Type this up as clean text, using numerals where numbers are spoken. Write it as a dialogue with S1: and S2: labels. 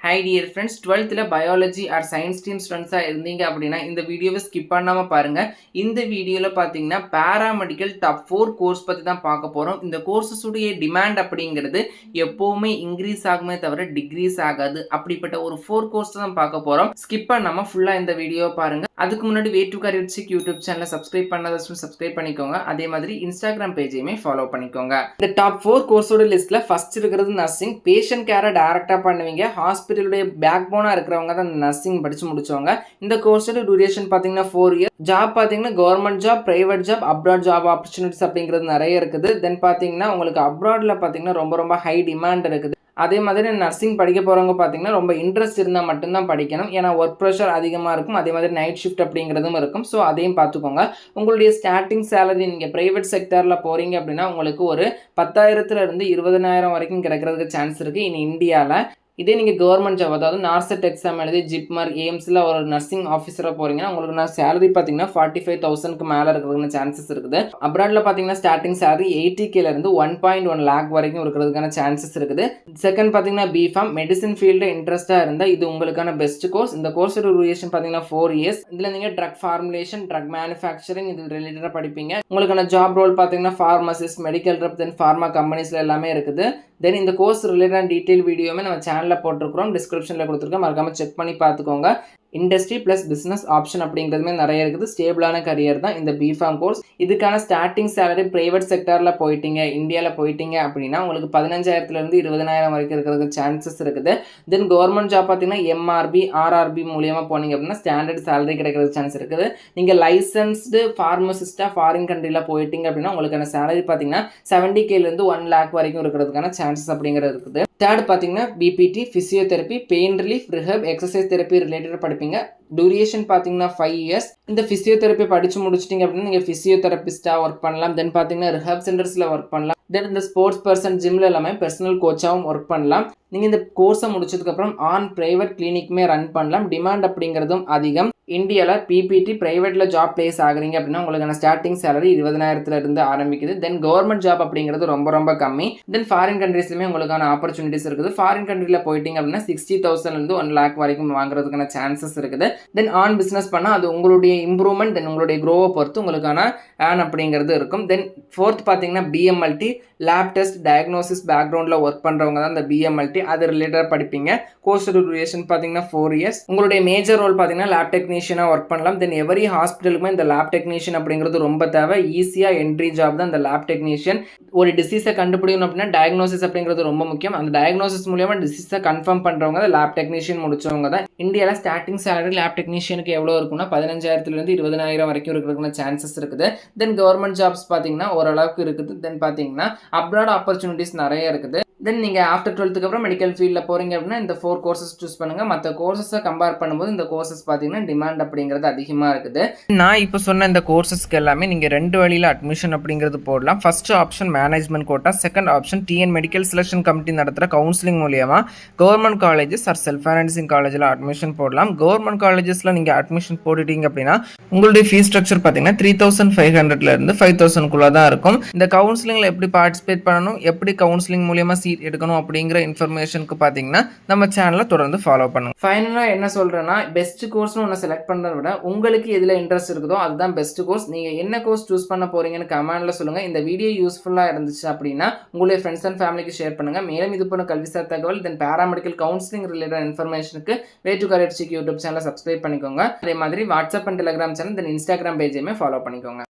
S1: Hi dear friends, 12th biology or science stream students இருந்தீங்க அப்படின்னா இந்த வீடியோவை ஸ்கிப் பண்ணாம பாருங்க. இந்த வீடியோல பாத்தீங்கன்னா பாராமெடிக்கல் டாப் 4 கோர்ஸ் பத்தி தான் பார்க்க போறோம். இந்த கோர்சஸ் உடைய டிமாண்ட் அப்படிங்கிறது எப்பவுமே இன்க்ரீஸ் ஆகுமே தவிர டிக்ரீஸ் ஆகாது. அப்படிப்பட்ட ஒரு 4 கோர்ஸ் தான் பார்க்க போறோம். ஸ்கிப் பண்ணாம ஃபுல்லா இந்த வீடியோ பாருங்க. அதுக்கு முன்னாடி வே டு கரியர் சிக் யூடியூப் சேனலை சப்ஸ்கிரைப் பண்ணாத சப்ஸ்கிரைப் பண்ணிக்கோங்க. அதே மாதிரி இன்ஸ்டாகிராம் பேஜையுமே ஃபாலோ பண்ணிக்கோங்க. இந்த டாப் 4 கோர்ஸோட லிஸ்ட்ல ஃபர்ஸ்ட் இருக்கிறது நர்சிங். பேஷண்ட் கேரை டைரக்டா பண்ணுவீங்க. ஹாஸ்பிட்டலுடைய பேக் போனா இருக்கிறவங்க தான் நர்சிங் படிச்சு முடிச்சவங்க. இந்த கோர்ஸோட டியூரேஷன் பாத்தீங்கன்னா 4 இயர். ஜாப் பாத்தீங்கன்னா government job, private job, abroad job opportunities அப்படிங்கிறது நிறைய இருக்குது. தென் பாத்தீங்கன்னா உங்களுக்கு அப்ராட்ல பாத்தீங்கன்னா ரொம்ப ஹை டிமாண்ட் இருக்குது. அதே மாதிரி நர்சிங் படிக்க போகிறவங்க பார்த்தீங்கன்னா ரொம்ப இன்ட்ரெஸ்ட் இருந்தால் மட்டும்தான் படிக்கணும். ஏன்னா ஒர்க் ப்ரெஷர் அதிகமாக இருக்கும். அதே மாதிரி நைட் ஷிஃப்ட் அப்படிங்கிறதும் இருக்கும். ஸோ அதையும் பார்த்துக்கோங்க. உங்களுடைய ஸ்டார்டிங் சேலரி நீங்கள் ப்ரைவேட் செக்டரில் போகிறீங்க அப்படின்னா உங்களுக்கு ஒரு 10,000 20,000 வரைக்கும் கிடைக்கிறதுக்கு சான்ஸ் இருக்குது இன் இந்தியாவில். இதே நீங்கள் கவர்மெண்ட் ஜாப், அதாவது நார்செட் எக்ஸாம் எழுதி ஜிப்மர் எய்ம்ஸில் ஒரு நர்சிங் ஆஃபீஸராக போகிறீங்கன்னா உங்களுக்கு நான் சேலரி பார்த்தீங்கன்னா 45,000க்கு மேலே இருக்கிறதுக்கான சான்சஸ் இருக்குது. அப்ராடில் பார்த்தீங்கன்னா ஸ்டார்டிங் சேலரி 80Kலேருந்து 1.1 lakh வரைக்கும் இருக்கிறதுக்கான சான்சஸ் இருக்குது. செகண்ட் பார்த்தீங்கன்னா பிஃபார்ம், மெடிசன் ஃபீல்டு இன்ட்ரெஸ்ட்டாக இருந்தால் இது உங்களுக்கான பெஸ்ட் கோர்ஸ். இந்த கோர்ஸோட டியூரேஷன் பார்த்தீங்கன்னா 4 இயர்ஸ். இதில் நீங்கள் ட்ரக் ஃபார்முலேஷன், ட்ரக் மேனுஃபேக்சரிங் இது ரிலேட்டடாக படிப்பீங்க. உங்களுக்கான ஜாப் ரோல் பார்த்தீங்கன்னா ஃபார்மசிஸ்ட், மெடிக்கல் ரெப், தென் ஃபார்மா கம்பெனிஸில் எல்லாமே இருக்குது. தென் இந்த கோர்ஸ் ரிலேட்டட் டீட்டெயில் வீடியோமே நம்ம சேனலில் போட்டிருக்கிறோம், டிஸ்கிரிப்ஷனில் கொடுத்துருக்கோம், மறக்காம செக் பண்ணி பார்த்துக்கோங்க. இண்டஸ்ட்ரி ப்ளஸ் பிஸ்னஸ் ஆப்ஷன் அப்படிங்கிறதுமே நிறைய இருக்குது. ஸ்டேபிளான கரியர் தான் இந்த பிஃபார்ம் கோர்ஸ். இதுக்கான ஸ்டார்டிங் சேலரி ப்ரைவேட் செக்டரில் போயிட்டீங்க, இந்தியாவில் போயிட்டீங்க அப்படின்னா உங்களுக்கு 15,000லேருந்து 20,000 வரைக்கும் இருக்கிறதுக்கு சான்சஸ் இருக்குது. தென் கவர்மெண்ட் ஜாப் பார்த்தீங்கன்னா எம்ஆர்பி, ஆர்ஆர்பி மூலியமாக போனீங்க அப்படின்னா ஸ்டாண்டர்ட் சேலரி கிடைக்கிறதுக்கு சான்ஸ் இருக்குது. நீங்கள் லைசன்ஸ்டு ஃபார்மசிஸ்டாக ஃபாரின் கண்ட்ரியில் போயிட்டீங்க அப்படின்னா உங்களுக்கான சேலரி பார்த்தீங்கன்னா 70Kலேருந்து 1 lakh வரைக்கும் இருக்கிறதுக்கான சான்சஸ் அப்படிங்கிறது இருக்குது. தேர்ட் பார்த்தீங்கன்னா BPT, physiotherapy, pain relief, rehab, exercise therapy related படிப்பீங்க. டியூரேஷன் பார்த்தீங்கன்னா 5 இயர்ஸ். இந்த ஃபிசியோதெரப்பி படிச்சு முடிச்சிட்டிங்க அப்படின்னா நீங்கள் ஃபிசியோதெரபிஸ்டாக ஒர்க் பண்ணலாம். தென் பார்த்தீங்கன்னா ரிஹப் சென்டர்ஸில் ஒர்க் பண்ணலாம். தென் இந்த ஸ்போர்ட்ஸ் பர்சன் ஜிம்ல எல்லாமே பர்சனல் கோச்சாகவும் ஒர்க் பண்ணலாம். நீங்கள் இந்த கோர்ஸை முடிச்சதுக்கப்புறம் ஆன் பிரைவேட் கிளினிக்குமே ரன் பண்ணலாம். டிமாண்ட் அப்படிங்கிறதும் அதிகம். இந்தியாவில் பிபிடி பிரைவேட்டில் ஜாப் பிளேஸ் ஆகுறீங்க அப்படின்னா உங்களுக்கான ஸ்டார்டிங் சேலரி 20,000லேருந்து ஆரம்பிக்குது. தென் கவர்மெண்ட் ஜாப் அப்படிங்கிறது ரொம்ப கம்மி. தென் ஃபாரின் கண்ட்ரீஸ்லையுமே உங்களுக்கான ஆப்பர்ச்சுனிட்டிஸ் இருக்குது. ஃபாரின் கண்ட்ரியில் போயிட்டீங்க அப்படின்னா 60,000லேருந்து 1 lakh வரைக்கும் வாங்குறதுக்கான சான்சஸ் இருக்குது. தென் ஆன் பிஸ்னஸ் பண்ணால் அது உங்களுடைய இம்ப்ரூவ்மெண்ட், தென் உங்களுடைய க்ரோவை பொறுத்து உங்களுக்கான ஏர்ன் அப்படிங்கிறது இருக்கும். தென் ஃபோர்த் பார்த்தீங்கன்னா பிஎம்எல்டி, லேப் டெஸ்ட் டயக்னோசிஸ் பேக்ரவுண்டில் ஒர்க் பண்ணுறவங்க தான் இந்த பிஎம்எல்டி, அது ரிலேட்டடாக படிப்பீங்க. கோர்ஸ் டியூரேஷன் பார்த்தீங்கன்னா 4 இயர்ஸ். உங்களுடைய மேஜர் ரோல் பார்த்தீங்கன்னா லேப் டெக்னீஷியனாக ஒர்க் பண்ணலாம். தென் எவரி ஹாஸ்பிட்டலுக்குமே இந்த லேப் டெக்னீஷியன் அப்படிங்கிறது ரொம்ப தேவை. ஈஸியாக என்ட்ரி ஜாப் தான் இந்த லேப் டெக்னீஷியன். ஒரு டிசீஸை கண்டுபிடிக்கணும் அப்படின்னா டயக்னோசிஸ் அப்படிங்கிறது ரொம்ப முக்கியம். அந்த டயக்னோசிஸ் மூலியமாக டிசீஸை கன்ஃபார்ம் பண்ணுறவங்க தான் லேப் டெக்னீஷியன் முடிச்சவங்க தான். இந்தியாவில் ஸ்டார்டிங் சேலரி லேப் டெக்னீஷியனுக்கு எவ்வளோ இருக்குன்னா 15,000லேருந்து 20,000 வரைக்கும் இருக்கிறதுக்கான சான்சஸ் இருக்குது. தென் கவர்மெண்ட் ஜாப்ஸ் பார்த்தீங்கன்னா ஓரளவுக்கு இருக்குது. தென் பார்த்தீங்கன்னா அப்ராட் ஆப்பர்ச்சுனிட்டிஸ் நிறைய இருக்குது. தென் நீங்கள் ஆஃப்டர் 12th அப்புறம் மெடிக்கல் ஃபீல்டில் போகிறீங்க அப்படின்னா இந்த 4 கோர்சஸ் சூஸ் பண்ணுங்கள். மற்ற கோர்சஸை கம்பேர் பண்ணும்போது இந்த கோர்சஸ் பார்த்தீங்கன்னா டிமாண்ட் அப்படிங்கிறது அதிகமாக இருக்குது. நான் இப்போ சொன்ன இந்த கோர்சஸ்க்கு எல்லாமே நீங்கள் 2 வழியில் அட்மிஷன் அப்படிங்கிறது போடலாம். First option management quota, second option TN medical selection committee நடத்துகிற கவுன்சிலிங் மூலியமாக government colleges or self financing காலேஜில் அட்மிஷன் போடலாம். கவர்மெண்ட் காலேஜஸில் நீங்கள் அட்மிஷன் போட்டுட்டீங்க அப்படின்னா உங்களுடைய ஃபீஸ் ஸ்ட்ரக்சர் பார்த்தீங்கன்னா 3,500லேருந்து 5,000க்குள்ளே தான் இருக்கும். இந்த கவுன்சிலிங்கில் எப்படி பார்ட்டிசிபேட் பண்ணணும், எப்படி கவுன்சிலிங் மூலியமாக சீட் எடுக்கணும் அப்படிங்கிற இன்ஃபர்மேஷனுக்கு பார்த்தீங்கன்னா நம்ம சேனலை தொடர்ந்து ஃபாலோ பண்ணுங்க. ஃபைனலாக என்ன சொல்கிறேன்னா, பெஸ்ட் கோர்ஸ்னு ஒன்று செலக்ட் பண்ணுறத விட உங்களுக்கு எதில் இன்ட்ரெஸ்ட் இருக்குதோ அதுதான் பெஸ்ட் கோர்ஸ். நீங்கள் என்ன கோர்ஸ் சூஸ் பண்ண போகிறீங்கன்னு கமெண்ட்டில் சொல்லுங்கள். இந்த வீடியோ யூஸ்ஃபுல்லாக இருந்துச்சு அப்படின்னா உங்களுடைய ஃப்ரெண்ட்ஸ் அண்ட் ஃபேமிலிக்கு ஷேர் பண்ணுங்கள். மேலும் இது போன கல்விசார் தகவல், தென் பேராமெடிக்கல் கவுன்சிலிங் ரிலேட்டட் இன்ஃபர்மேஷனுக்கு வே டு கரியர் சிக் யூடியூப் சேனலை சப்ஸ்கிரைப் பண்ணிக்கோங்க. அதே மாதிரி WhatsApp and Telegram channel, then Instagram பேஜையுமே ஃபாலோ பண்ணிக்கோங்க.